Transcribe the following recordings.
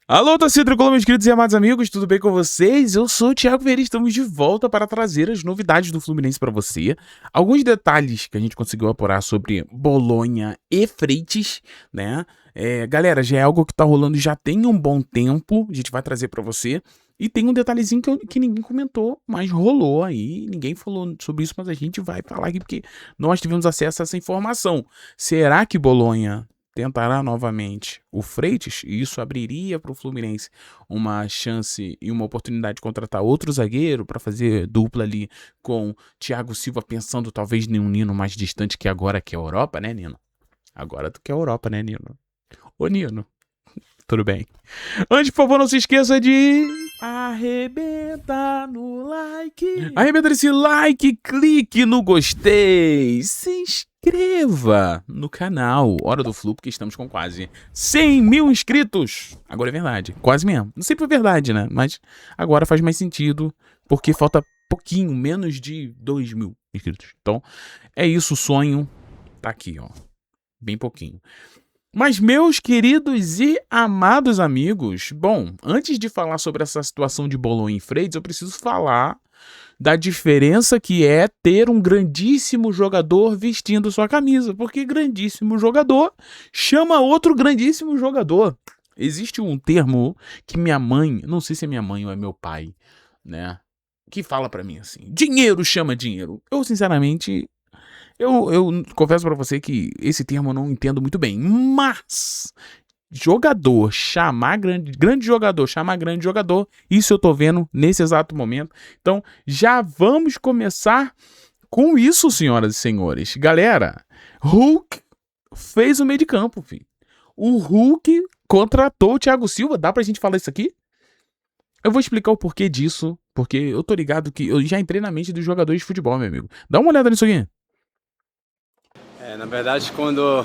Alô, torcida tricolor, meus queridos e amados amigos, tudo bem com vocês? Eu sou o Thiago Vieira e estamos de volta para trazer as novidades do Fluminense para você. Alguns detalhes que a gente conseguiu apurar sobre Bolonha e Freitas, né? Galera, já é algo que tá rolando já tem um bom tempo, a gente vai trazer para você. E tem um detalhezinho que ninguém comentou, mas rolou aí, ninguém falou sobre isso, mas a gente vai falar aqui porque nós tivemos acesso a essa informação. Será que Bolonha tentará novamente o Freitas, e isso abriria para o Fluminense uma chance e uma oportunidade de contratar outro zagueiro para fazer dupla ali com Thiago Silva, pensando talvez em um Nino mais distante que agora, que é a Europa, né, Nino? Agora tu quer a Europa, né, Nino? Ô, Nino, tudo bem. Antes, por favor, não se esqueça de arrebenta no like. Arrebenta esse like, clique no gostei, se inscreva no canal Hora do Flu, porque estamos com quase 100 mil inscritos. Agora é verdade, quase mesmo. Não sei se é verdade, né? Mas agora faz mais sentido, porque falta pouquinho, menos de 2 mil inscritos. Então, é isso, o sonho tá aqui, ó. Bem pouquinho. Mas, meus queridos e amados amigos, bom, antes de falar sobre essa situação de Bolonha e Freitas, eu preciso falar da diferença que é ter um grandíssimo jogador vestindo sua camisa, porque grandíssimo jogador chama outro grandíssimo jogador. Existe um termo que minha mãe, não sei se é minha mãe ou é meu pai, né, que fala pra mim assim: dinheiro chama dinheiro. Eu, sinceramente, eu confesso pra você que esse termo eu não entendo muito bem, mas jogador chamar grande jogador chamar grande jogador, isso eu tô vendo nesse exato momento. Então já vamos começar com isso, senhoras e senhores. Galera, Hulk fez o meio de campo, filho. O Hulk contratou o Thiago Silva. Dá pra gente falar isso aqui? Eu vou explicar o porquê disso, porque eu tô ligado que eu já entrei na mente dos jogadores de futebol, meu amigo. Dá uma olhada nisso aqui. Na verdade, quando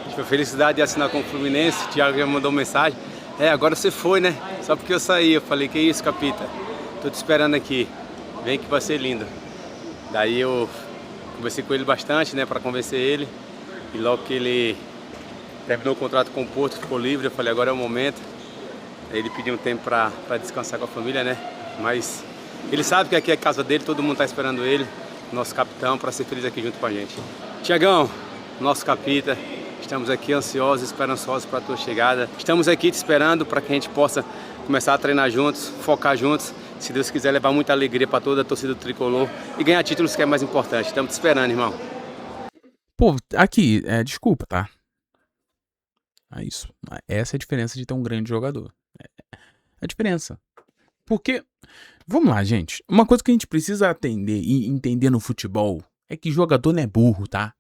tive a felicidade de assinar com o Fluminense, o Thiago já mandou mensagem: agora você foi, né? Só porque eu saí. Eu falei: que isso, capita? Tô te esperando aqui, vem que vai ser lindo. Daí eu conversei com ele bastante, né, para convencer ele. E logo que ele terminou o contrato com o Porto, ficou livre, eu falei: agora é o momento. Ele pediu um tempo para descansar com a família, né? Mas ele sabe que aqui é a casa dele, todo mundo tá esperando ele, nosso capitão, para ser feliz aqui junto com a gente. Tiagão, nosso capita, estamos aqui ansiosos, esperançosos para a tua chegada. Estamos aqui te esperando para que a gente possa começar a treinar juntos, focar juntos. Se Deus quiser, levar muita alegria para toda a torcida do Tricolor e ganhar títulos, que é mais importante. Estamos te esperando, irmão. Pô, aqui, desculpa, tá? É isso. Essa é a diferença de ter um grande jogador. É a diferença. Porque, vamos lá, gente. Uma coisa que a gente precisa atender e entender no futebol é que jogador não é burro, tá?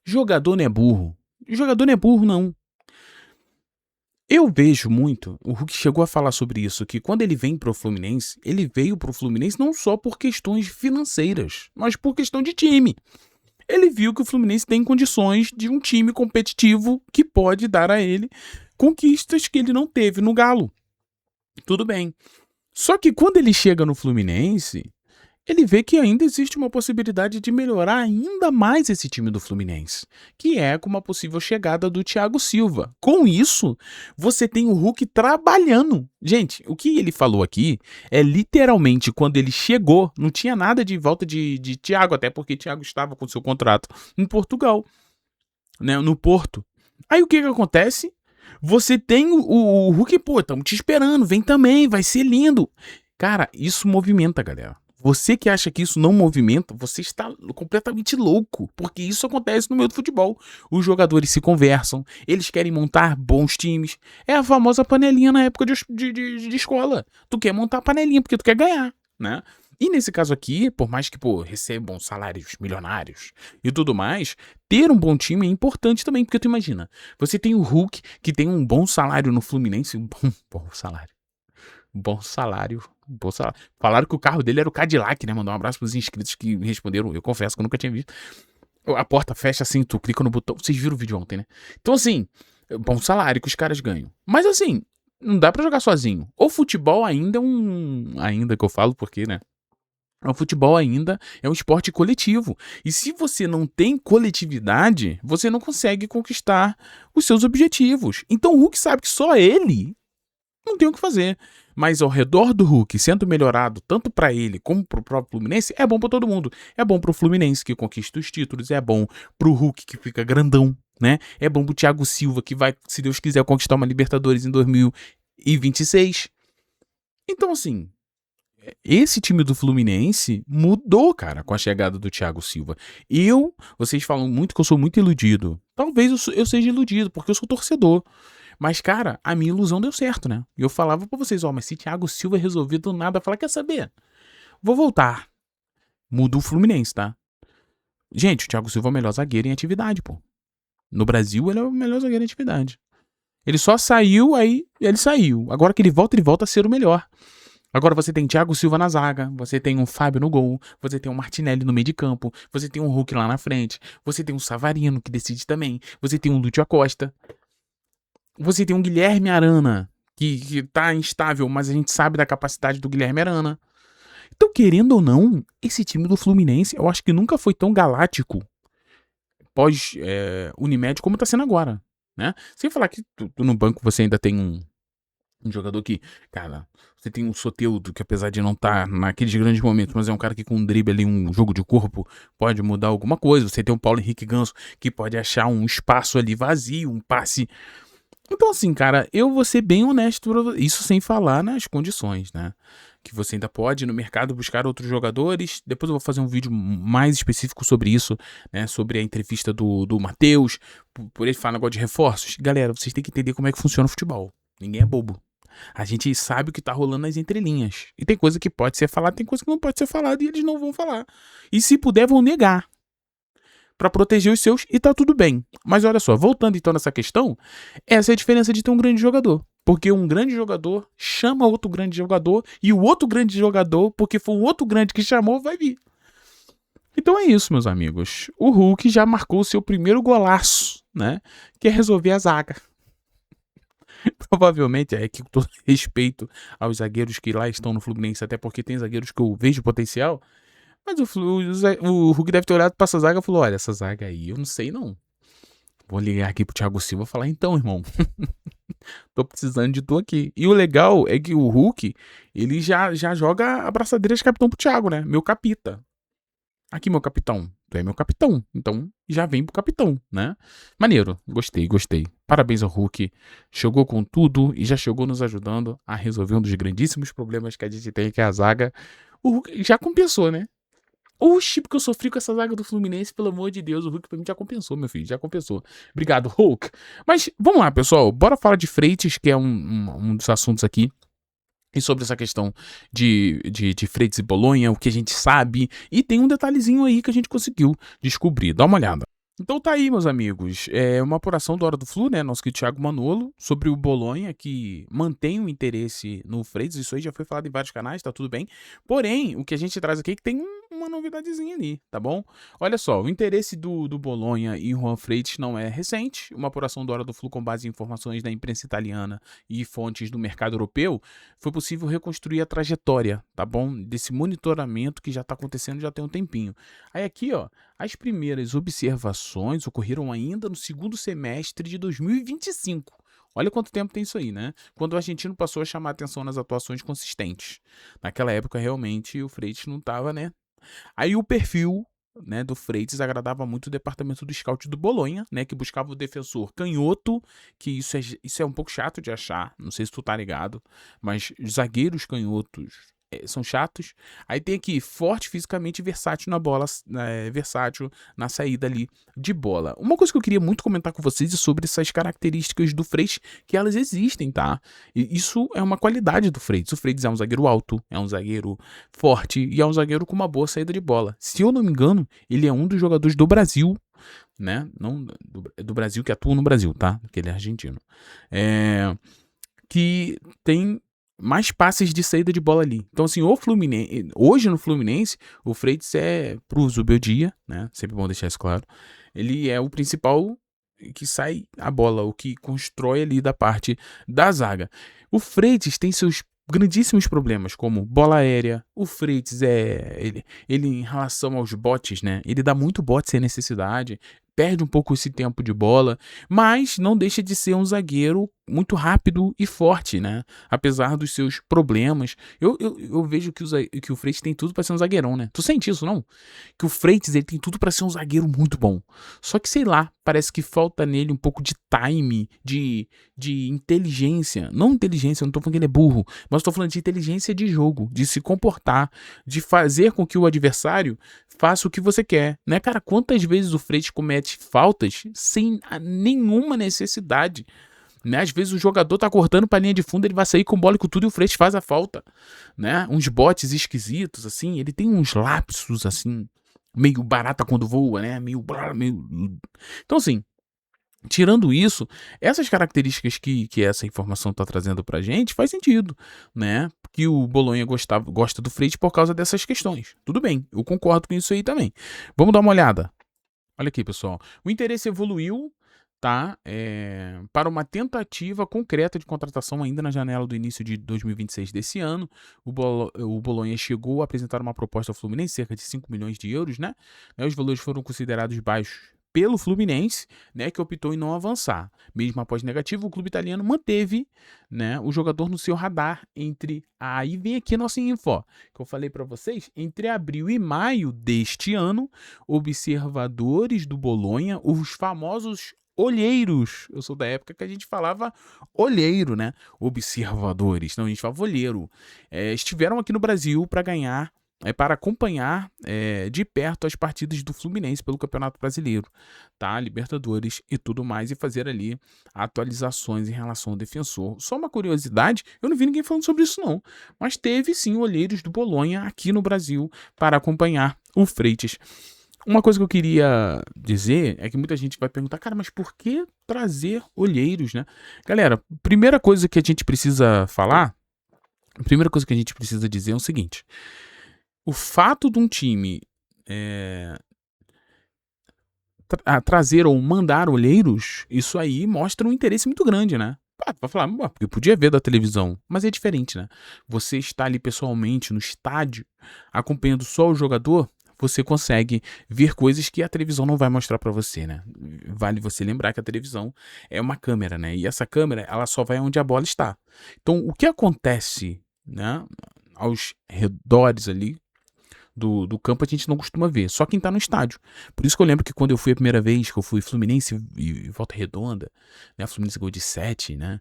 Jogador não é burro. Jogador não é burro, não. Eu vejo muito, o Hulk chegou a falar sobre isso, que quando ele vem pro Fluminense, ele veio pro Fluminense não só por questões financeiras, mas por questão de time. Ele viu que o Fluminense tem condições de um time competitivo que pode dar a ele conquistas que ele não teve no Galo. Tudo bem. Só que quando ele chega no Fluminense, ele vê que ainda existe uma possibilidade de melhorar ainda mais esse time do Fluminense, que é com uma possível chegada do Thiago Silva. Com isso, você tem o Hulk trabalhando. Gente, o que ele falou aqui é literalmente quando ele chegou, não tinha nada de volta de Thiago, até porque Thiago estava com seu contrato em Portugal, né, no Porto. Aí o que acontece? Você tem o Hulk, pô, estamos te esperando, vem também, vai ser lindo. Cara, isso movimenta, galera. Você que acha que isso não movimenta, você está completamente louco, porque isso acontece no meio do futebol. Os jogadores se conversam, eles querem montar bons times. É a famosa panelinha na época de escola. Tu quer montar panelinha porque tu quer ganhar, né? E nesse caso aqui, por mais que, recebam salários milionários e tudo mais, ter um bom time é importante também, porque tu imagina, você tem o Hulk, que tem um bom salário no Fluminense, bom salário. Bom salário. Falaram que o carro dele era o Cadillac, né? Mandar um abraço pros inscritos que responderam. Eu confesso que eu nunca tinha visto. A porta fecha assim, tu clica no botão. Vocês viram o vídeo ontem, né? Então, assim, bom salário que os caras ganham. Mas, assim, não dá pra jogar sozinho. O futebol ainda é um... Ainda que eu falo, porque, né? O futebol ainda é um esporte coletivo. E se você não tem coletividade, você não consegue conquistar os seus objetivos. Então o Hulk sabe que só ele não tem o que fazer. Mas ao redor do Hulk, sendo melhorado tanto pra ele como pro próprio Fluminense, é bom pra todo mundo. É bom pro Fluminense que conquista os títulos, é bom pro Hulk que fica grandão, né? É bom pro Thiago Silva que vai, se Deus quiser, conquistar uma Libertadores em 2026. Então assim, esse time do Fluminense mudou, cara, com a chegada do Thiago Silva. Vocês falam muito que eu sou muito iludido. Talvez eu seja iludido, porque eu sou torcedor. Mas, cara, a minha ilusão deu certo, né? E eu falava pra vocês, mas se Thiago Silva resolver do nada, falar, quer saber? Vou voltar. Muda o Fluminense, tá? Gente, o Thiago Silva é o melhor zagueiro em atividade, pô. No Brasil, ele é o melhor zagueiro em atividade. Ele só saiu, aí ele saiu. Agora que ele volta a ser o melhor. Agora você tem Thiago Silva na zaga, você tem um Fábio no gol, você tem um Martinelli no meio de campo, você tem um Hulk lá na frente, você tem um Savarino que decide também, você tem um Lúcio Acosta, você tem um Guilherme Arana que tá instável, mas a gente sabe da capacidade do Guilherme Arana. Então, querendo ou não, esse time do Fluminense, eu acho que nunca foi tão galáctico pós Unimed como tá sendo agora, né? Sem falar que tu no banco você ainda tem um jogador que, cara, você tem um Soteldo que apesar de não estar naqueles grandes momentos, mas é um cara que com um drible ali, um jogo de corpo, pode mudar alguma coisa. Você tem o Paulo Henrique Ganso que pode achar um espaço ali vazio, um passe. Então assim, cara, eu vou ser bem honesto, isso sem falar nas condições, né? Que você ainda pode ir no mercado buscar outros jogadores. Depois eu vou fazer um vídeo mais específico sobre isso, né? Sobre a entrevista do Matheus, por ele falar negócio de reforços. Galera, vocês têm que entender como é que funciona o futebol. Ninguém é bobo. A gente sabe o que tá rolando nas entrelinhas. E tem coisa que pode ser falada, tem coisa que não pode ser falada e eles não vão falar. E se puder, vão negar. Pra proteger os seus e tá tudo bem. Mas olha só, voltando então nessa questão, essa é a diferença de ter um grande jogador. Porque um grande jogador chama outro grande jogador e o outro grande jogador, porque foi um outro grande que chamou, vai vir. Então é isso, meus amigos. O Hulk já marcou o seu primeiro golaço, né? Que é resolver a zaga. Provavelmente é que, com todo respeito aos zagueiros que lá estão no Fluminense, até porque tem zagueiros que eu vejo potencial, mas o Hulk deve ter olhado pra essa zaga e falou: olha, essa zaga aí eu não sei não. Vou ligar aqui pro Thiago Silva e falar: então, irmão, tô precisando de tu aqui. E o legal é que o Hulk, ele já joga a braçadeira de capitão pro Thiago, né? Meu capita. Aqui, meu capitão. Tu é meu capitão. Então, já vem pro capitão, né? Maneiro. Gostei. Parabéns ao Hulk. Chegou com tudo e já chegou nos ajudando a resolver um dos grandíssimos problemas que a gente tem, que é a zaga. O Hulk já compensou, né? Oxi, porque eu sofri com essa zaga do Fluminense, pelo amor de Deus. O Hulk pra mim já compensou, meu filho. Já compensou. Obrigado, Hulk. Mas, vamos lá, pessoal. Bora falar de Freitas, que é um dos assuntos aqui. E sobre essa questão de Freitas e Bolonha, o que a gente sabe. E tem um detalhezinho aí que a gente conseguiu descobrir. Dá uma olhada. Então tá aí, meus amigos. É uma apuração do Hora do Flu, né? Nosso querido Thiago Manolo, sobre o Bolonha, que mantém o interesse no Freitas. Isso aí já foi falado em vários canais, tá tudo bem. Porém, o que a gente traz aqui é que tem uma novidadezinha ali, tá bom? Olha só, o interesse do Bolonha e Juan Freitas não é recente. Uma apuração do Hora do Flu com base em informações da imprensa italiana e fontes do mercado europeu, foi possível reconstruir a trajetória, tá bom? Desse monitoramento que já tá acontecendo já tem um tempinho. Aí aqui, ó, as primeiras observações ocorreram ainda no segundo semestre de 2025. Olha quanto tempo tem isso aí, né? Quando o argentino passou a chamar atenção nas atuações consistentes. Naquela época, realmente, o Freitas não estava, né? Aí o perfil, né, do Freitas agradava muito o departamento do scout do Bolonha, né, que buscava o defensor canhoto, que isso é um pouco chato de achar, não sei se tu tá ligado, mas zagueiros canhotos são chatos. Aí tem aqui, forte fisicamente e versátil na bola, versátil na saída ali de bola. Uma coisa que eu queria muito comentar com vocês é sobre essas características do Freitas, que elas existem, tá? E isso é uma qualidade do Freitas. O Freitas é um zagueiro alto, é um zagueiro forte e é um zagueiro com uma boa saída de bola. Se eu não me engano, ele é um dos jogadores do Brasil, né? Não do Brasil, que atua no Brasil, tá? Porque ele é argentino. Que tem mais passes de saída de bola ali. Então, assim, o Fluminense, hoje no Fluminense, o Freitas é pro Zubeldia, né? Sempre bom deixar isso claro. Ele é o principal que sai a bola, o que constrói ali da parte da zaga. O Freitas tem seus grandíssimos problemas, como bola aérea. O Freitas ele em relação aos botes, né? Ele dá muito bote sem necessidade, perde um pouco esse tempo de bola, mas não deixa de ser um zagueiro muito rápido e forte, né? Apesar dos seus problemas. Eu vejo que o Freitas tem tudo pra ser um zagueirão, né? Tu sente isso, não? Que o Freitas ele tem tudo pra ser um zagueiro muito bom. Só que, sei lá, parece que falta nele um pouco de time, de inteligência. Não inteligência, eu não tô falando que ele é burro, mas tô falando de inteligência de jogo, de se comportar, de fazer com que o adversário faça o que você quer, né, cara? Quantas vezes o Freitas comete faltas sem nenhuma necessidade, né? Às vezes o jogador tá cortando pra linha de fundo, ele vai sair com bola e com tudo e o Freitas faz a falta, né? Uns botes esquisitos, assim, ele tem uns lapsos, assim, meio barata quando voa, né? Meio... Então, assim, tirando isso, essas características que essa informação está trazendo pra gente faz sentido, né? Que o Bolonha gosta do Freitas por causa dessas questões. Tudo bem, eu concordo com isso aí também. Vamos dar uma olhada. Olha aqui, pessoal. O interesse evoluiu, tá? Para uma tentativa concreta de contratação ainda na janela do início de 2026 desse ano. O Bolonha chegou a apresentar uma proposta ao Fluminense, cerca de 5 milhões de euros, né? Os valores foram considerados baixos pelo Fluminense, né, que optou em não avançar. Mesmo após negativo, o clube italiano manteve, né, o jogador no seu radar entre... Aí vem aqui a nossa info, que eu falei para vocês, entre abril e maio deste ano, observadores do Bolonha, os famosos olheiros, eu sou da época que a gente falava olheiro, né, observadores, não, a gente falava olheiro, estiveram aqui no Brasil para acompanhar de perto as partidas do Fluminense pelo Campeonato Brasileiro, tá? Libertadores e tudo mais, e fazer ali atualizações em relação ao defensor. Só uma curiosidade, eu não vi ninguém falando sobre isso não, mas teve sim olheiros do Bolonha aqui no Brasil para acompanhar o Freitas. Uma coisa que eu queria dizer é que muita gente vai perguntar, cara, mas por que trazer olheiros, né? Galera, primeira coisa que a gente precisa falar, a primeira coisa que a gente precisa dizer é o seguinte: o fato de um time trazer ou mandar olheiros, isso aí mostra um interesse muito grande, né? Vai falar, porque podia ver da televisão, mas é diferente, né? Você está ali pessoalmente no estádio, acompanhando só o jogador, você consegue ver coisas que a televisão não vai mostrar pra você, né? Vale você lembrar que a televisão é uma câmera, né? E essa câmera, ela só vai onde a bola está. Então, o que acontece, né, aos redores ali do campo, a gente não costuma ver, só quem tá no estádio. Por isso que eu lembro que quando eu fui a primeira vez, que eu fui Fluminense e Volta Redonda, né, Fluminense gol de 7, né,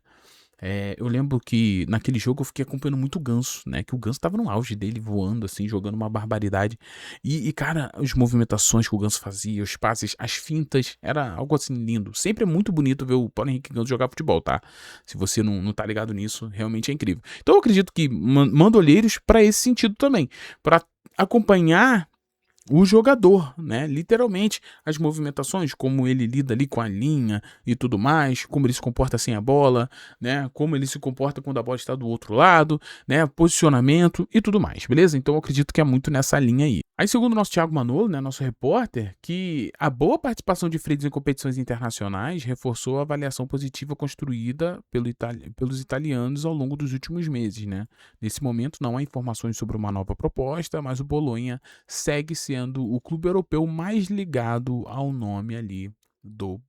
eu lembro que naquele jogo eu fiquei acompanhando muito o Ganso, né, que o Ganso tava no auge dele, voando assim, jogando uma barbaridade, e cara, as movimentações que o Ganso fazia, os passes, as fintas, era algo assim lindo. Sempre é muito bonito ver o Paulo Henrique Ganso jogar futebol, tá? Se você não tá ligado nisso, realmente é incrível. Então eu acredito que manda olheiros pra esse sentido também, pra acompanhar o jogador, né? Literalmente, as movimentações, como ele lida ali com a linha e tudo mais, como ele se comporta sem a bola, né? Como ele se comporta quando a bola está do outro lado, né? Posicionamento e tudo mais, beleza? Então eu acredito que é muito nessa linha aí. Aí, segundo o nosso Thiago Manolo, né, nosso repórter, que a boa participação de Freitas em competições internacionais reforçou a avaliação positiva construída pelos italianos ao longo dos últimos meses, né? Nesse momento não há informações sobre uma nova proposta, mas o Bolonha segue sendo o clube europeu mais ligado ao nome ali do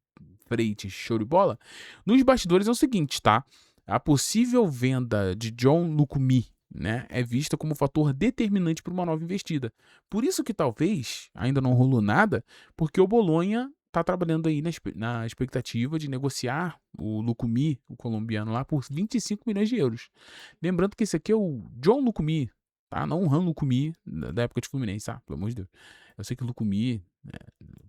Freitas. Show de bola? Nos bastidores é o seguinte, tá? A possível venda de John Lucumi, né, é vista como fator determinante para uma nova investida. Por isso que talvez ainda não rolou nada, porque o Bolonha está trabalhando aí na expectativa de negociar o Lucumi, o colombiano lá, por 25 milhões de euros. Lembrando que esse aqui é o John Lucumi, tá? Não o Han Lucumi da época de Fluminense, tá? Pelo amor de Deus. Eu sei que o Lucumi,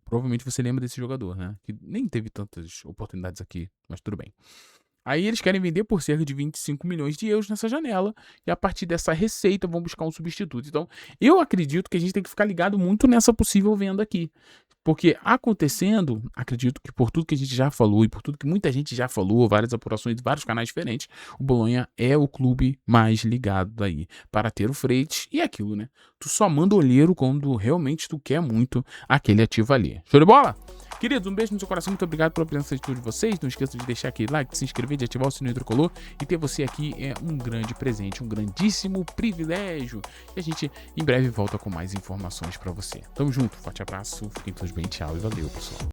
provavelmente você lembra desse jogador, né? Que nem teve tantas oportunidades aqui, mas tudo bem. Aí eles querem vender por cerca de 25 milhões de euros nessa janela, e a partir dessa receita vão buscar um substituto. Então, eu acredito que a gente tem que ficar ligado muito nessa possível venda aqui. Porque acontecendo, acredito que por tudo que a gente já falou, e por tudo que muita gente já falou, várias apurações de vários canais diferentes, o Bolonha é o clube mais ligado daí para ter o Freitas e aquilo, né? Tu só manda olheiro quando realmente tu quer muito aquele ativo ali. Show de bola? Queridos, um beijo no seu coração, muito obrigado pela presença de todos vocês. Não esqueça de deixar aquele like, de se inscrever inscrever, de ativar o sininho tricolor, e ter você aqui é um grande presente, um grandíssimo privilégio. E a gente em breve volta com mais informações pra você. Tamo junto, forte abraço, fiquem todos bem, tchau e valeu, pessoal.